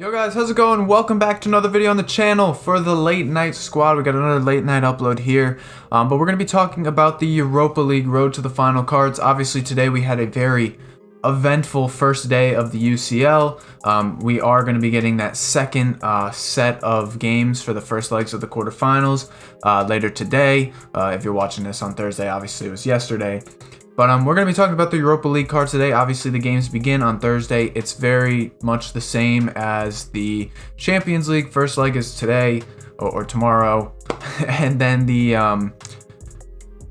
Yo guys, how's it going? Welcome back to another video on the channel for the late night squad. We got another late night upload here, but we're going to be talking about the Europa League road to the final cards. Obviously today we had a very eventful first day of the UCL. We are going to be getting that second set of games for the first legs of the quarterfinals later today. If you're watching this on Thursday, obviously it was yesterday. But we're going to be talking about the Europa League cards today. Obviously, the games begin on Thursday. It's very much the same as the Champions League. First leg is today or tomorrow. And then the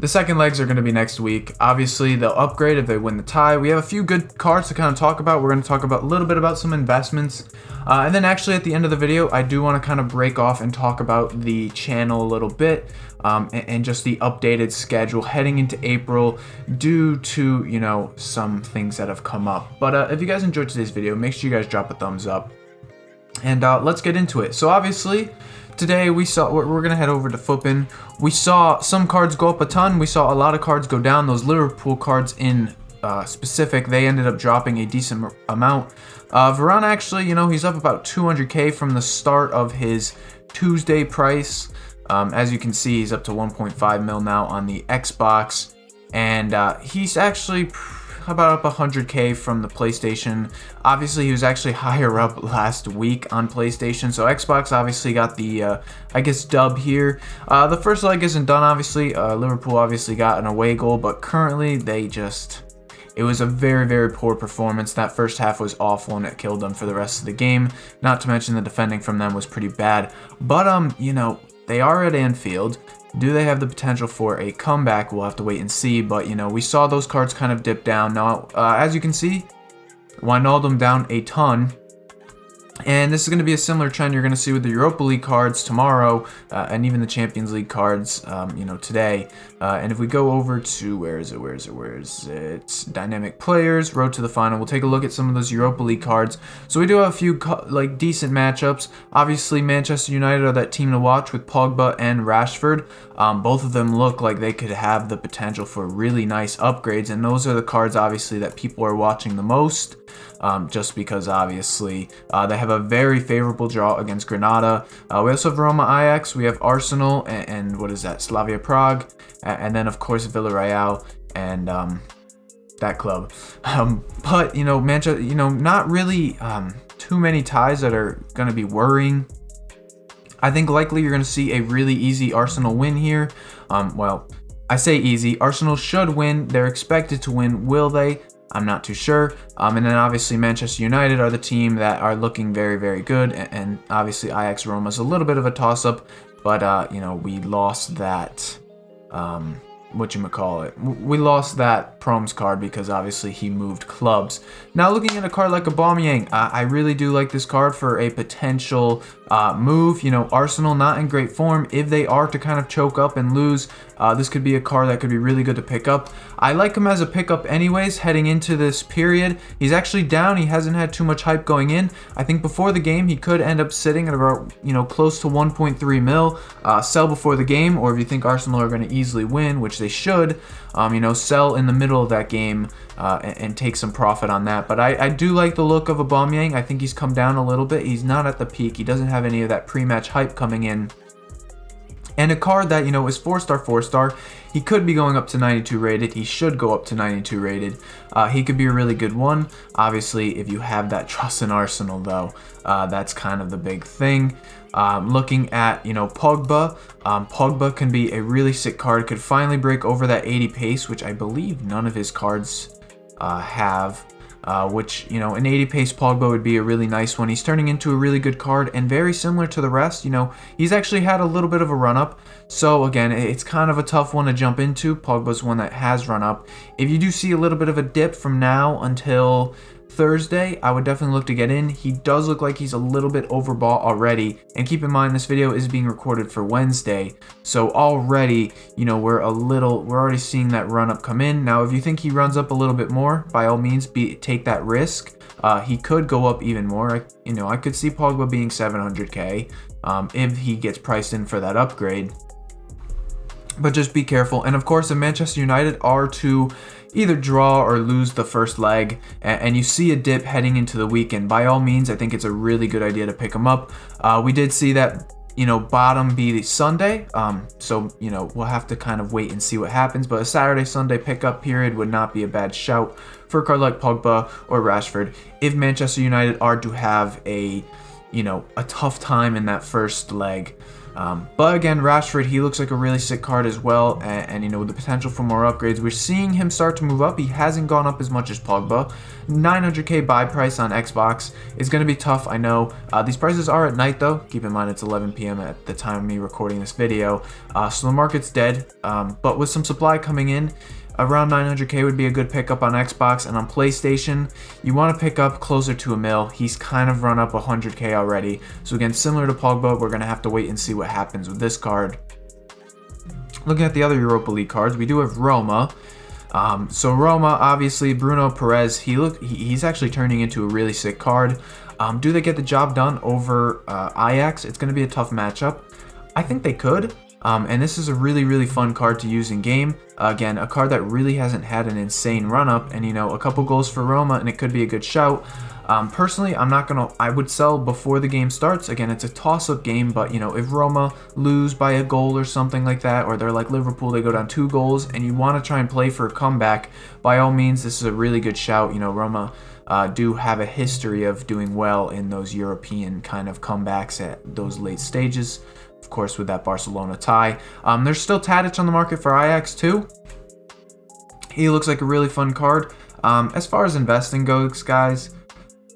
second legs are going to be next week. Obviously, they'll upgrade if they win the tie. We have a few good cards to kind of talk about. We're going to talk about a little bit about some investments. And then actually at the end of the video, I do want to kind of break off and talk about the channel a little bit. And just the updated schedule heading into April due to, you know, some things that have come up. But if you guys enjoyed today's video, make sure you guys drop a thumbs up. And let's get into it. So obviously, today we're going to head over to Footbin. We saw some cards go up a ton. We saw a lot of cards go down. Those Liverpool cards in specific, they ended up dropping a decent amount. Varane actually, you know, he's up about 200k from the start of his Tuesday price. As you can see, he's up to 1.5 mil now on the Xbox, and he's actually about up 100k from the PlayStation. Obviously, he was actually higher up last week on PlayStation, so Xbox obviously got the, I guess, dub here. The first leg isn't done, obviously. Liverpool obviously got an away goal, but currently it was a very, very poor performance. That first half was awful, and it killed them for the rest of the game. Not to mention the defending from them was pretty bad. But, you know, they are at Anfield. Do they have the potential for a comeback? We'll have to wait and see. But, you know, we saw those cards kind of dip down. Now, as you can see, Wijnaldum down a ton. And this is going to be a similar trend you're going to see with the Europa League cards tomorrow, and even the Champions League cards, you know, today. And if we go over to, where is it? Dynamic players, road to the final. We'll take a look at some of those Europa League cards. So we do have a few, like, decent matchups. Obviously, Manchester United are that team to watch with Pogba and Rashford. Both of them look like they could have the potential for really nice upgrades. And those are the cards, obviously, that people are watching the most. Just because obviously they have a very favorable draw against Granada. We also have Roma Ajax, we have Arsenal, and what is that, Slavia Prague, and then of course Villarreal and that club. But you know, Manchester, you know, not really too many ties that are going to be worrying. I think likely you're going to see a really easy Arsenal win here. Well, I say easy. Arsenal should win. They're expected to win. Will they? I'm not too sure. And then obviously Manchester United are the team that are looking very, very good. And obviously Ajax Roma is a little bit of a toss-up. But, you know, we lost that, we lost that Proms card because obviously he moved clubs. Now looking at a card like Aubameyang, I really do like this card for a potential move. You know, Arsenal not in great form. If they are to kind of choke up and lose, this could be a card that could be really good to pick up. I like him as a pickup anyways heading into this period. He's actually down. He hasn't had too much hype going in. I think before the game he could end up sitting at about, you know, close to 1.3 mil. Sell before the game, or if you think Arsenal are going to easily win, which they should, you know, sell in the middle of that game and take some profit on that. But I do like the look of Aubameyang. I think he's come down a little bit. He's not at the peak. He doesn't have any of that pre-match hype coming in. And a card that, you know, is 4-star, 4-star. He could be going up to 92 rated. He should go up to 92 rated. He could be a really good one. Obviously, if you have that trust in Arsenal, though, that's kind of the big thing. Looking at, you know, Pogba. Pogba can be a really sick card. Could finally break over that 80 pace, which I believe none of his cards have. Which, you know, an 80 pace Pogba would be a really nice one. He's turning into a really good card and very similar to the rest. You know, he's actually had a little bit of a run up. So again, it's kind of a tough one to jump into. Pogba's one that has run up. If you do see a little bit of a dip from now until Thursday, I would definitely look to get in. He does look like he's a little bit overbought already. And keep in mind, this video is being recorded for Wednesday. So already, you know, we're already seeing that run up come in. Now, if you think he runs up a little bit more, by all means, take that risk. He could go up even more. You know, I could see Pogba being 700k if he gets priced in for that upgrade. But just be careful. And of course, if Manchester United are to either draw or lose the first leg, and you see a dip heading into the weekend, by all means, I think it's a really good idea to pick him up. We did see that, bottom be the Sunday, so, we'll have to kind of wait and see what happens, but a Saturday, Sunday pickup period would not be a bad shout for a card like Pogba or Rashford if Manchester United are to have a tough time in that first leg. But again, Rashford, he looks like a really sick card as well, and with the potential for more upgrades, we're seeing him start to move up. He hasn't gone up as much as Pogba. 900k buy price on Xbox is going to be tough, I know. These prices are at night though. Keep in mind it's 11 p.m. at the time of me recording this video, so the market's dead, but with some supply coming in, around 900k would be a good pickup on Xbox, and on PlayStation, you want to pick up closer to $1 million. He's kind of run up 100k already. So again, similar to Pogba, we're going to have to wait and see what happens with this card. Looking at the other Europa League cards, we do have Roma. So Roma, obviously, Bruno Perez, he's actually turning into a really sick card. Do they get the job done over Ajax? It's going to be a tough matchup. I think they could. And this is a really, really fun card to use in game. Again, a card that really hasn't had an insane run-up, and a couple goals for Roma, and it could be a good shout. Personally, I would sell before the game starts. Again, it's a toss-up game, but if Roma lose by a goal or something like that, or they're like Liverpool, they go down 2 goals, and you want to try and play for a comeback, by all means, this is a really good shout. Roma do have a history of doing well in those European kind of comebacks at those late stages. Of course, with that Barcelona tie. There's still Tadic on the market for Ajax too. He looks like a really fun card. As far as investing goes, guys,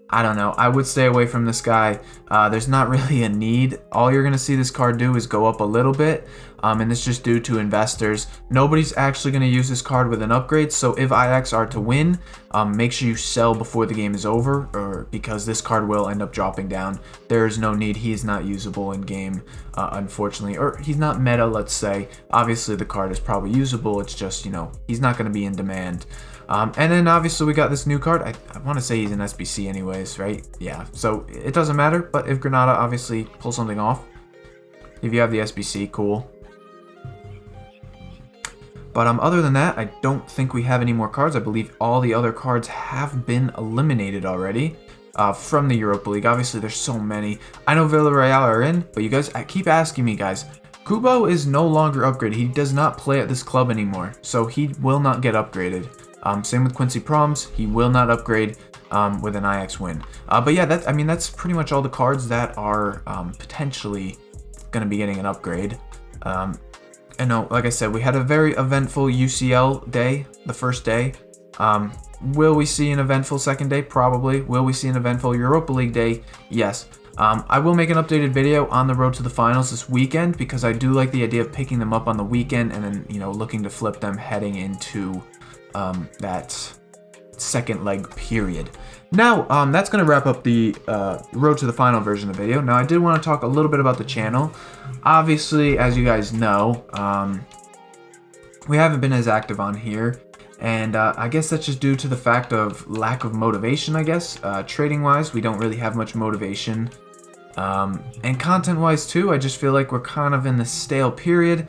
I don't know. I would stay away from this guy. There's not really a need. All you're going to see this card do is go up a little bit, and it's just due to investors. Nobody's actually going to use this card with an upgrade, so if Ajax are to win, make sure you sell before the game is over, or because this card will end up dropping down. There is no need. He is not usable in game, unfortunately, or he's not meta, let's say. Obviously, the card is probably usable. It's just, he's not going to be in demand. And then obviously we got this new card. I want to say he's an SBC anyways, right? Yeah, so it doesn't matter, but if Granada obviously pulls something off, if you have the SBC, cool. But other than that, I don't think we have any more cards. I believe all the other cards have been eliminated already from the Europa League. Obviously, there's so many. I know Villarreal are in, but you guys, I keep asking me, guys. Kubo is no longer upgraded. He does not play at this club anymore, so he will not get upgraded. Same with Quincy Proms, he will not upgrade with an Ajax win. But yeah, that's pretty much all the cards that are potentially going to be getting an upgrade. And no, like I said, we had a very eventful UCL day, the first day. Will we see an eventful second day? Probably. Will we see an eventful Europa League day? Yes. I will make an updated video on the road to the finals this weekend, because I do like the idea of picking them up on the weekend and then, looking to flip them heading into that second leg period. Now, that's going to wrap up the road to the final version of the video. Now, I did want to talk a little bit about the channel. Obviously, as you guys know, we haven't been as active on here, and I guess that's just due to the fact of lack of motivation, I guess. Trading-wise, we don't really have much motivation. And content-wise, too, I just feel like we're kind of in the stale period.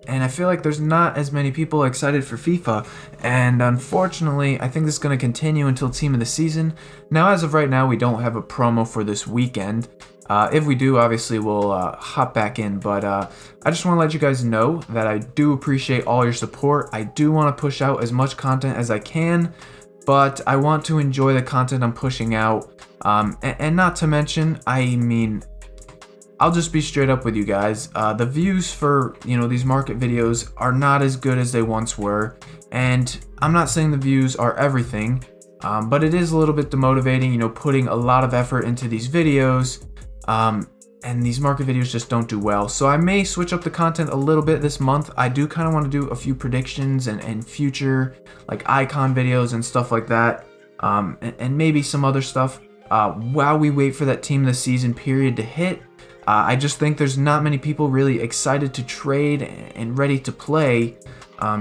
And I feel like there's not as many people excited for FIFA, and unfortunately, I think this is going to continue until Team of the Season. Now, as of right now, we don't have a promo for this weekend. If we do, obviously, we'll hop back in, but I just want to let you guys know that I do appreciate all your support. I do want to push out as much content as I can, but I want to enjoy the content I'm pushing out, and not to mention, I'll just be straight up with you guys. The views for, these market videos are not as good as they once were. And I'm not saying the views are everything, but it is a little bit demotivating, putting a lot of effort into these videos. And these market videos just don't do well. So I may switch up the content a little bit this month. I do kind of want to do a few predictions and future like icon videos and stuff like that. And maybe some other stuff while we wait for that Team of the Season period to hit. I just think there's not many people really excited to trade and ready to play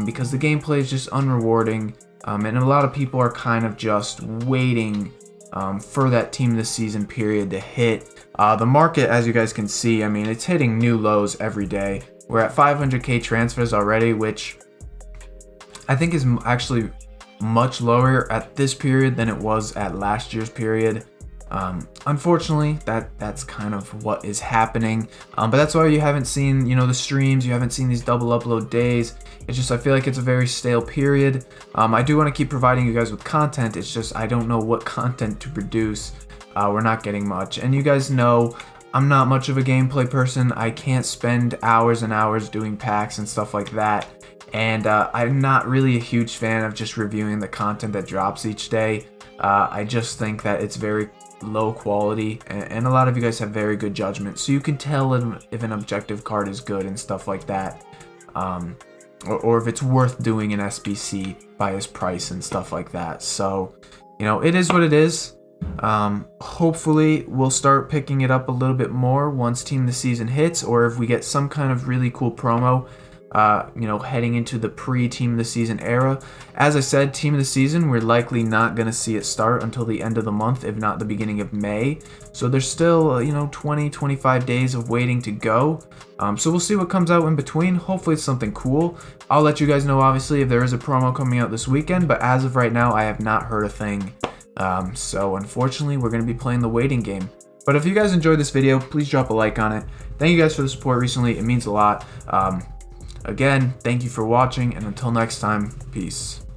because the gameplay is just unrewarding, and a lot of people are kind of just waiting for that Team of the Season period to hit. The market, as you guys can see, it's hitting new lows every day. We're at 500k transfers already, which I think is actually much lower at this period than it was at last year's period. Unfortunately, that's kind of what is happening. But that's why you haven't seen, the streams, you haven't seen these double upload days. It's just, I feel like it's a very stale period. I do want to keep providing you guys with content. It's just, I don't know what content to produce. We're not getting much. And you guys know, I'm not much of a gameplay person. I can't spend hours and hours doing packs and stuff like that. And I'm not really a huge fan of just reviewing the content that drops each day. I just think that it's very low quality, and a lot of you guys have very good judgment, so you can tell if an objective card is good and stuff like that, or if it's worth doing an SBC by his price and stuff like that. So it is what it is. Hopefully we'll start picking it up a little bit more once Team of the Season hits, or if we get some kind of really cool promo heading into the pre-Team of the Season era. As I said, Team of the Season, we're likely not going to see it start until the end of the month, if not the beginning of May. So there's still, 20-25 days of waiting to go. So we'll see what comes out in between. Hopefully it's something cool. I'll let you guys know, obviously, if there is a promo coming out this weekend, but as of right now, I have not heard a thing. So unfortunately, we're going to be playing the waiting game. But if you guys enjoyed this video, please drop a like on it. Thank you guys for the support recently. It means a lot. Again, thank you for watching, and until next time, peace.